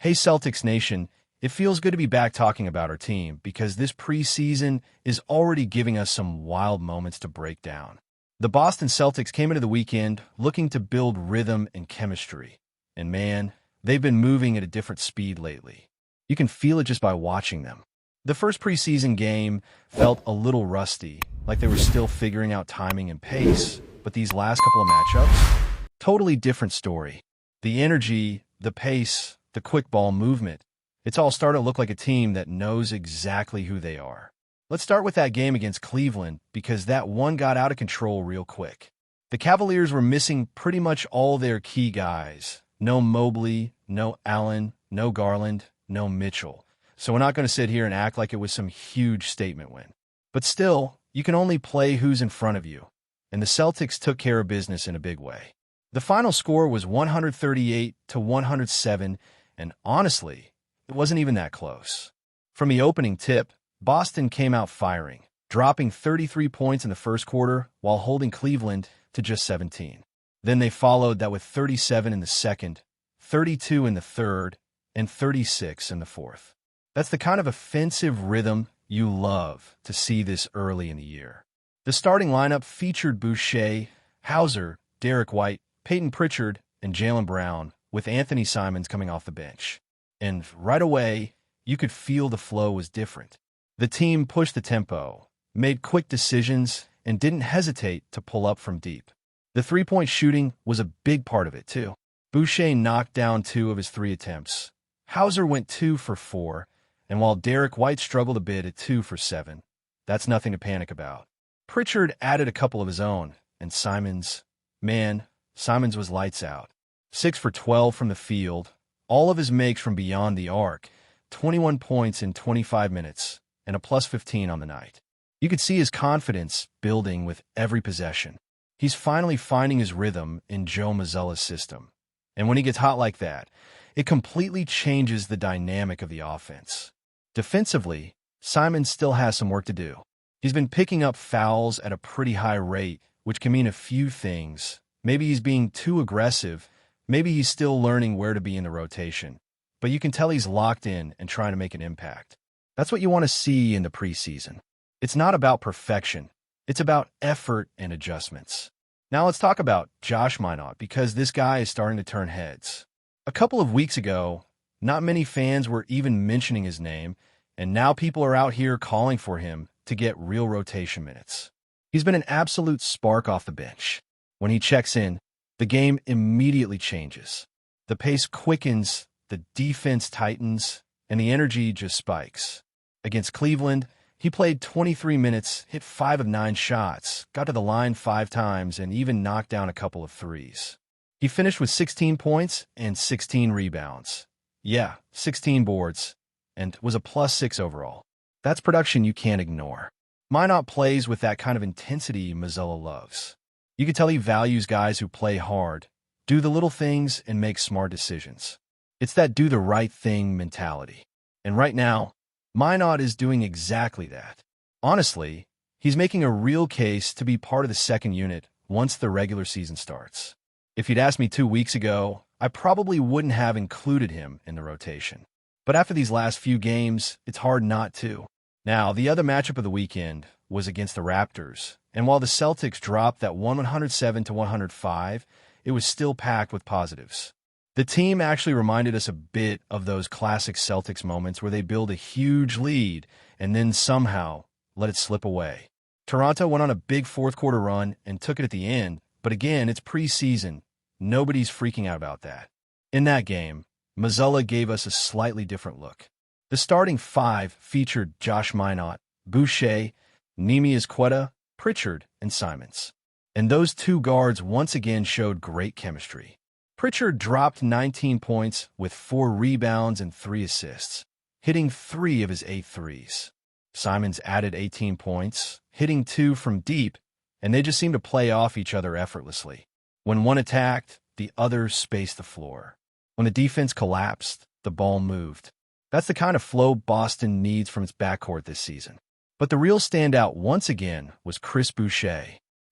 Hey Celtics Nation, it feels good to be back talking about our team because this preseason is already giving us some wild moments to break down. The Boston Celtics came into the weekend looking to build rhythm and chemistry. And man, they've been moving at a different speed lately. You can feel it just by watching them. The first preseason game felt a little rusty, like they were still figuring out timing and pace, but these last couple of matchups, totally different story. The energy, the pace, the quick ball movement, it's all starting to look like a team that knows exactly who they are. Let's start with that game against Cleveland because that one got out of control real quick. The Cavaliers were missing pretty much all their key guys. No Mobley, no Allen, no Garland, no Mitchell. So we're not going to sit here and act like it was some huge statement win. But still, you can only play who's in front of you. And the Celtics took care of business in a big way. The final score was 138-107, and honestly, it wasn't even that close. From the opening tip, Boston came out firing, dropping 33 points in the first quarter while holding Cleveland to just 17. Then they followed that with 37 in the second, 32 in the third, and 36 in the fourth. That's the kind of offensive rhythm you love to see this early in the year. The starting lineup featured Boucher, Hauser, Derek White, Peyton Pritchard, and Jaylen Brown, with Anthony Simons coming off the bench. And right away, you could feel the flow was different. The team pushed the tempo, made quick decisions, and didn't hesitate to pull up from deep. The three-point shooting was a big part of it, too. Boucher knocked down 2 of his 3 attempts. Hauser went 2 for 4, and while Derek White struggled a bit at 2 for 7, that's nothing to panic about. Pritchard added a couple of his own, and Simons was lights out. 6 for 12 from the field, all of his makes from beyond the arc, 21 points in 25 minutes, and a plus 15 on the night. You could see his confidence building with every possession. He's finally finding his rhythm in Joe Mazzulla's system. And when he gets hot like that, it completely changes the dynamic of the offense. Defensively, Simons still has some work to do. He's been picking up fouls at a pretty high rate, which can mean a few things. Maybe he's being too aggressive. Maybe he's still learning where to be in the rotation. But you can tell he's locked in and trying to make an impact. That's what you want to see in the preseason. It's not about perfection. It's about effort and adjustments. Now let's talk about Josh Minott because this guy is starting to turn heads. A couple of weeks ago, not many fans were even mentioning his name, and now people are out here calling for him to get real rotation minutes. He's been an absolute spark off the bench. When he checks in, the game immediately changes. The pace quickens, the defense tightens, and the energy just spikes. Against Cleveland, he played 23 minutes, hit 5 of 9 shots, got to the line 5 times, and even knocked down a couple of threes. He finished with 16 points and 16 rebounds. Yeah, 16 boards, and was a plus 6 overall. That's production you can't ignore. Minott plays with that kind of intensity Mazzulla loves. You can tell he values guys who play hard, do the little things, and make smart decisions. It's that do the right thing mentality. And right now, Minott is doing exactly that. Honestly, he's making a real case to be part of the second unit once the regular season starts. If you'd asked me 2 weeks ago, I probably wouldn't have included him in the rotation. But after these last few games, it's hard not to. Now, the other matchup of the weekend was against the Raptors, and while the Celtics dropped that 107-105, it was still packed with positives. The team actually reminded us a bit of those classic Celtics moments where they build a huge lead and then somehow let it slip away. Toronto went on a big fourth-quarter run and took it at the end, but again, it's preseason. Nobody's freaking out about that. In that game, Mazzulla gave us a slightly different look. The starting 5 featured Josh Minott, Boucher, Neemias Queta, Pritchard, and Simons. And those 2 guards once again showed great chemistry. Pritchard dropped 19 points with 4 rebounds and 3 assists, hitting 3 of his 8 threes. Simons added 18 points, hitting 2 from deep, and they just seemed to play off each other effortlessly. When one attacked, the other spaced the floor. When the defense collapsed, the ball moved. That's the kind of flow Boston needs from its backcourt this season. But the real standout once again was Chris Boucher.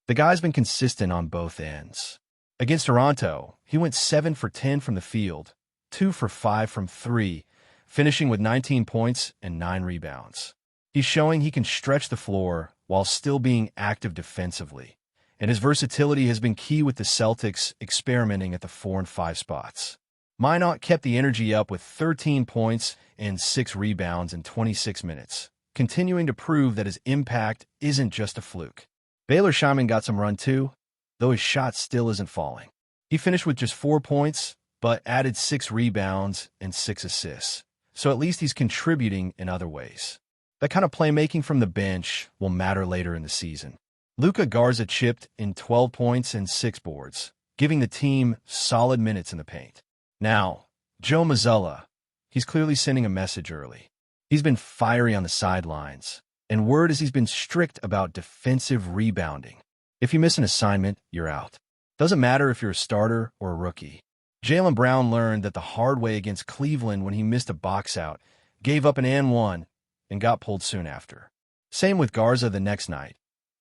The guy's been consistent on both ends. Against Toronto, he went 7 for 10 from the field, 2 for 5 from 3, finishing with 19 points and 9 rebounds. He's showing he can stretch the floor while still being active defensively, and his versatility has been key with the Celtics experimenting at the 4 and 5 spots. Minot kept the energy up with 13 points and 6 rebounds in 26 minutes, continuing to prove that his impact isn't just a fluke. Baylor Scheinman got some run too, though his shot still isn't falling. He finished with just 4 points, but added 6 rebounds and 6 assists, so at least he's contributing in other ways. That kind of playmaking from the bench will matter later in the season. Luka Garza chipped in 12 points and 6 boards, giving the team solid minutes in the paint. Now, Joe Mazzulla, he's clearly sending a message early. He's been fiery on the sidelines, and word is he's been strict about defensive rebounding. If you miss an assignment, you're out. Doesn't matter if you're a starter or a rookie. Jaylen Brown learned that the hard way against Cleveland when he missed a box out, gave up an and one, and got pulled soon after. Same with Garza the next night.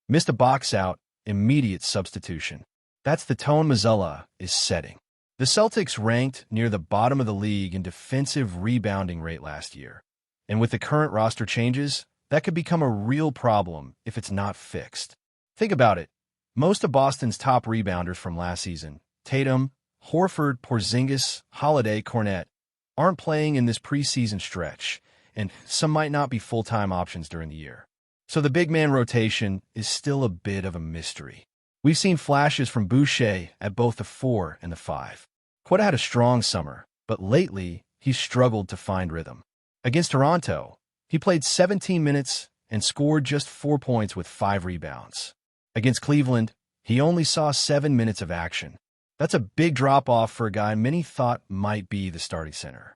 Missed a box out, immediate substitution. That's the tone Mazzulla is setting. The Celtics ranked near the bottom of the league in defensive rebounding rate last year. And with the current roster changes, that could become a real problem if it's not fixed. Think about it. Most of Boston's top rebounders from last season, Tatum, Horford, Porzingis, Holiday, Cornette, aren't playing in this preseason stretch, and some might not be full-time options during the year. So the big man rotation is still a bit of a mystery. We've seen flashes from Boucher at both the 4 and the 5. Quetta had a strong summer, but lately he's struggled to find rhythm. Against Toronto, he played 17 minutes and scored just 4 points with 5 rebounds. Against Cleveland, he only saw 7 minutes of action. That's a big drop-off for a guy many thought might be the starting center.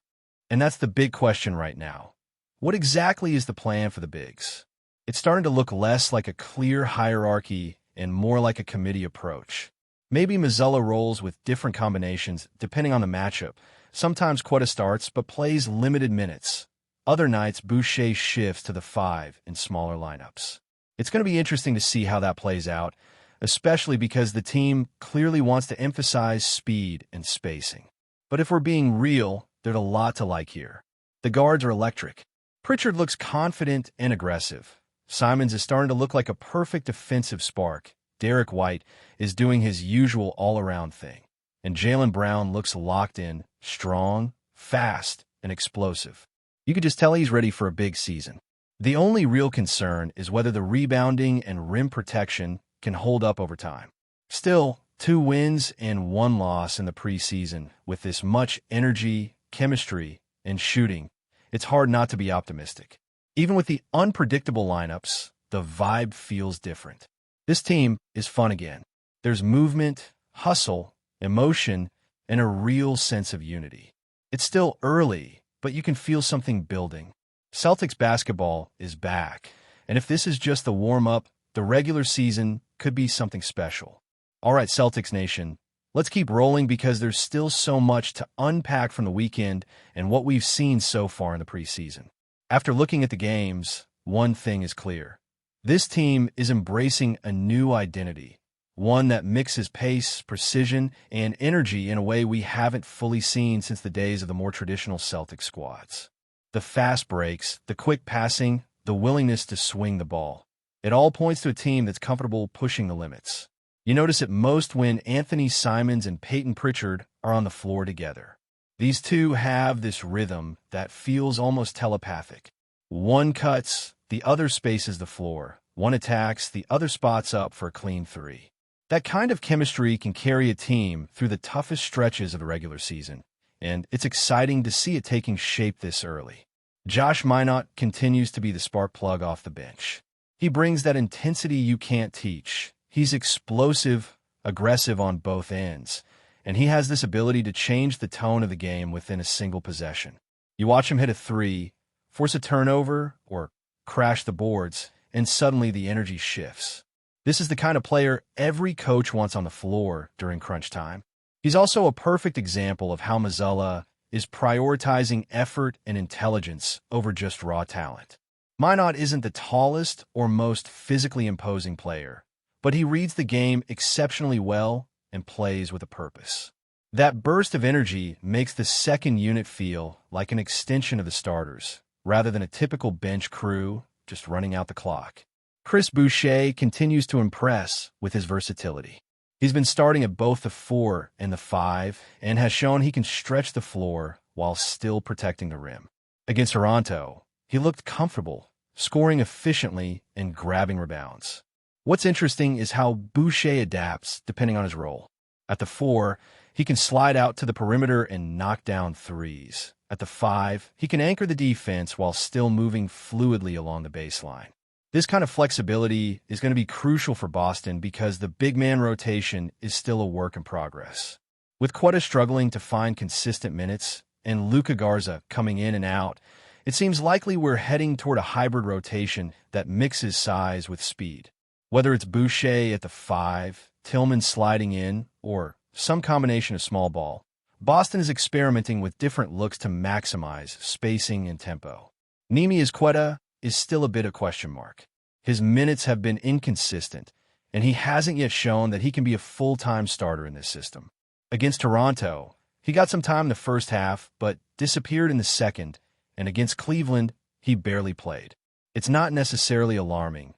And that's the big question right now. What exactly is the plan for the bigs? It's starting to look less like a clear hierarchy and more like a committee approach. Maybe Mazzulla rolls with different combinations depending on the matchup. Sometimes Quetta starts but plays limited minutes. Other nights, Boucher shifts to the 5 in smaller lineups. It's going to be interesting to see how that plays out, especially because the team clearly wants to emphasize speed and spacing. But if we're being real, there's a lot to like here. The guards are electric. Pritchard looks confident and aggressive. Simons is starting to look like a perfect defensive spark. Derek White is doing his usual all-around thing. And Jaylen Brown looks locked in, strong, fast, and explosive. You could just tell he's ready for a big season. The only real concern is whether the rebounding and rim protection can hold up over time. Still, 2 wins and 1 loss in the preseason with this much energy, chemistry, and shooting, it's hard not to be optimistic. Even with the unpredictable lineups, the vibe feels different. This team is fun again. There's movement, hustle, emotion, and a real sense of unity. It's still early, but you can feel something building. Celtics basketball is back, and if this is just the warm-up, the regular season could be something special. All right, Celtics Nation, let's keep rolling because there's still so much to unpack from the weekend and what we've seen so far in the preseason. After looking at the games, one thing is clear. This team is embracing a new identity, one that mixes pace, precision, and energy in a way we haven't fully seen since the days of the more traditional Celtics squads. The fast breaks, the quick passing, the willingness to swing the ball. It all points to a team that's comfortable pushing the limits. You notice it most when Anthony Simons and Peyton Pritchard are on the floor together. These two have this rhythm that feels almost telepathic. One cuts, the other spaces the floor. One attacks, the other spots up for a clean 3. That kind of chemistry can carry a team through the toughest stretches of the regular season, and it's exciting to see it taking shape this early. Josh Minot continues to be the spark plug off the bench. He brings that intensity you can't teach. He's explosive, aggressive on both ends, and he has this ability to change the tone of the game within a single possession. You watch him hit a 3, force a turnover, or crash the boards, and suddenly the energy shifts. This is the kind of player every coach wants on the floor during crunch time. He's also a perfect example of how Mazzulla is prioritizing effort and intelligence over just raw talent. Minot isn't the tallest or most physically imposing player, but he reads the game exceptionally well and plays with a purpose. That burst of energy makes the second unit feel like an extension of the starters, rather than a typical bench crew just running out the clock. Chris Boucher continues to impress with his versatility. He's been starting at both the 4 and the 5 and has shown he can stretch the floor while still protecting the rim. Against Toronto, he looked comfortable, scoring efficiently and grabbing rebounds. What's interesting is how Boucher adapts depending on his role. At the 4, he can slide out to the perimeter and knock down threes. At the 5, he can anchor the defense while still moving fluidly along the baseline. This kind of flexibility is going to be crucial for Boston because the big man rotation is still a work in progress. With Quetta struggling to find consistent minutes and Luka Garza coming in and out, it seems likely we're heading toward a hybrid rotation that mixes size with speed. Whether it's Boucher at the 5, Tillman sliding in, or some combination of small ball, Boston is experimenting with different looks to maximize spacing and tempo. Neemias Quetta is still a bit of question mark. His minutes have been inconsistent, and he hasn't yet shown that he can be a full-time starter in this system. Against Toronto, he got some time in the first half, but disappeared in the second, and against Cleveland, he barely played. It's not necessarily alarming.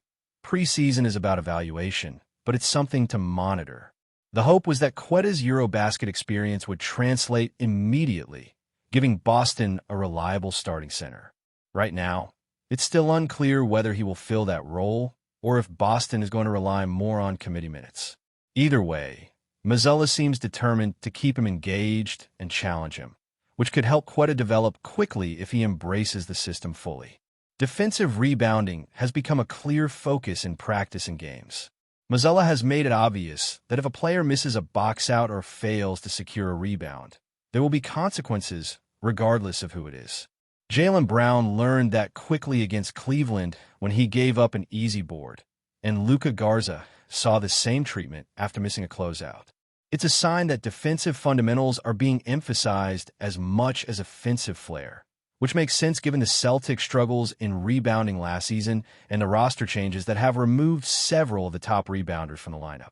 Preseason is about evaluation, but it's something to monitor. The hope was that Quetta's Eurobasket experience would translate immediately, giving Boston a reliable starting center. Right now, it's still unclear whether he will fill that role or if Boston is going to rely more on committee minutes. Either way, Mazzulla seems determined to keep him engaged and challenge him, which could help Quetta develop quickly if he embraces the system fully. Defensive rebounding has become a clear focus in practice and games. Mazzulla has made it obvious that if a player misses a box out or fails to secure a rebound, there will be consequences regardless of who it is. Jaylen Brown learned that quickly against Cleveland when he gave up an easy board, and Luka Garza saw the same treatment after missing a closeout. It's a sign that defensive fundamentals are being emphasized as much as offensive flair, which makes sense given the Celtics' struggles in rebounding last season and the roster changes that have removed several of the top rebounders from the lineup.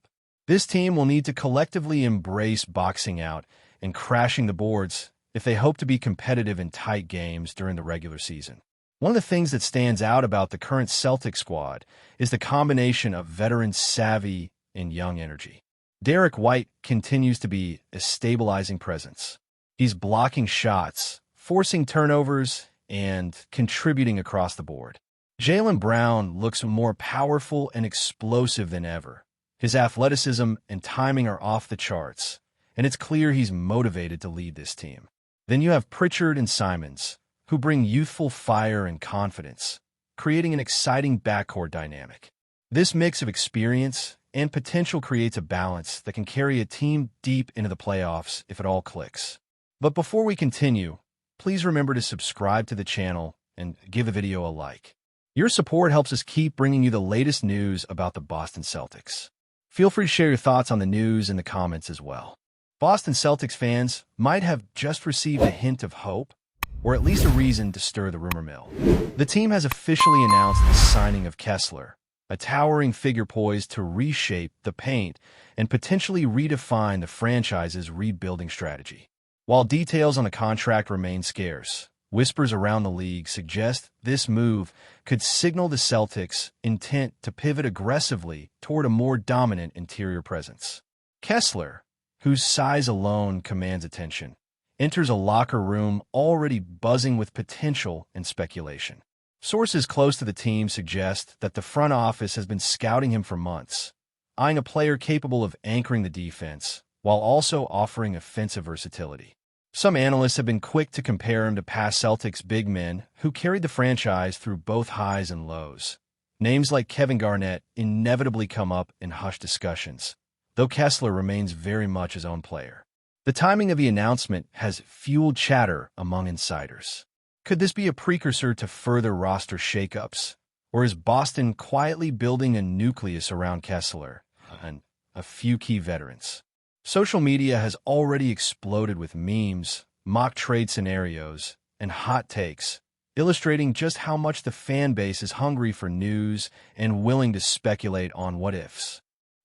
This team will need to collectively embrace boxing out and crashing the boards if they hope to be competitive in tight games during the regular season. One of the things that stands out about the current Celtics squad is the combination of veteran savvy and young energy. Derek White continues to be a stabilizing presence. He's blocking shots, forcing turnovers, and contributing across the board. Jaylen Brown looks more powerful and explosive than ever. His athleticism and timing are off the charts, and it's clear he's motivated to lead this team. Then you have Pritchard and Simons, who bring youthful fire and confidence, creating an exciting backcourt dynamic. This mix of experience and potential creates a balance that can carry a team deep into the playoffs if it all clicks. But before we continue, please remember to subscribe to the channel and give the video a like. Your support helps us keep bringing you the latest news about the Boston Celtics. Feel free to share your thoughts on the news in the comments as well. Boston Celtics fans might have just received a hint of hope, or at least a reason to stir the rumor mill. The team has officially announced the signing of KESSLER, a towering figure poised to reshape the paint and potentially redefine the franchise's rebuilding strategy. While details on the contract remain scarce, whispers around the league suggest this move could signal the Celtics' intent to pivot aggressively toward a more dominant interior presence. KESSLER, whose size alone commands attention, enters a locker room already buzzing with potential and speculation. Sources close to the team suggest that the front office has been scouting him for months, eyeing a player capable of anchoring the defense while also offering offensive versatility. Some analysts have been quick to compare him to past Celtics big men who carried the franchise through both highs and lows. Names like Kevin Garnett inevitably come up in hushed discussions, though KESSLER remains very much his own player. The timing of the announcement has fueled chatter among insiders. Could this be a precursor to further roster shakeups, or is Boston quietly building a nucleus around KESSLER and a few key veterans? Social media has already exploded with memes, mock trade scenarios, and hot takes, illustrating just how much the fan base is hungry for news and willing to speculate on what-ifs.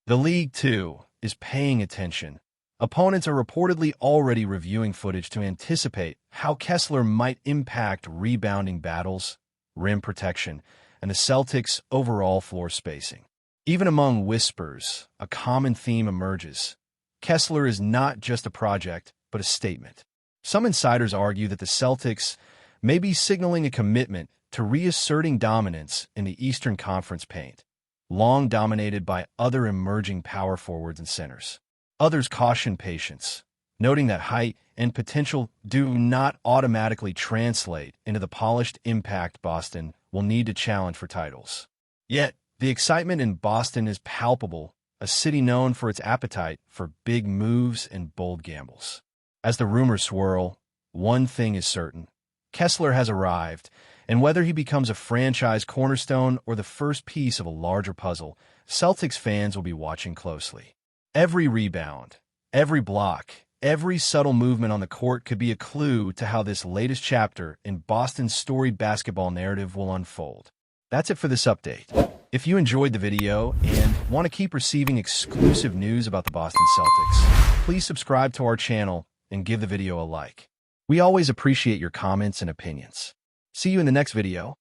The league, too, is paying attention, Opponents are reportedly already reviewing footage to anticipate how KESSLER might impact rebounding battles, rim protection, and the Celtics' overall floor spacing. Even among whispers, a common theme emerges. KESSLER is not just a project, but a statement. Some insiders argue that the Celtics may be signaling a commitment to reasserting dominance in the Eastern Conference paint, long dominated by other emerging power forwards and centers. Others caution patience, noting that height and potential do not automatically translate into the polished impact Boston will need to challenge for titles. Yet, the excitement in Boston is palpable, a city known for its appetite for big moves and bold gambles. As the rumors swirl, one thing is certain. KESSLER has arrived, and whether he becomes a franchise cornerstone or the first piece of a larger puzzle, Celtics fans will be watching closely. Every rebound, every block, every subtle movement on the court could be a clue to how this latest chapter in Boston's storied basketball narrative will unfold. That's it for this update. If you enjoyed the video and want to keep receiving exclusive news about the Boston Celtics, please subscribe to our channel and give the video a like. We always appreciate your comments and opinions. See you in the next video.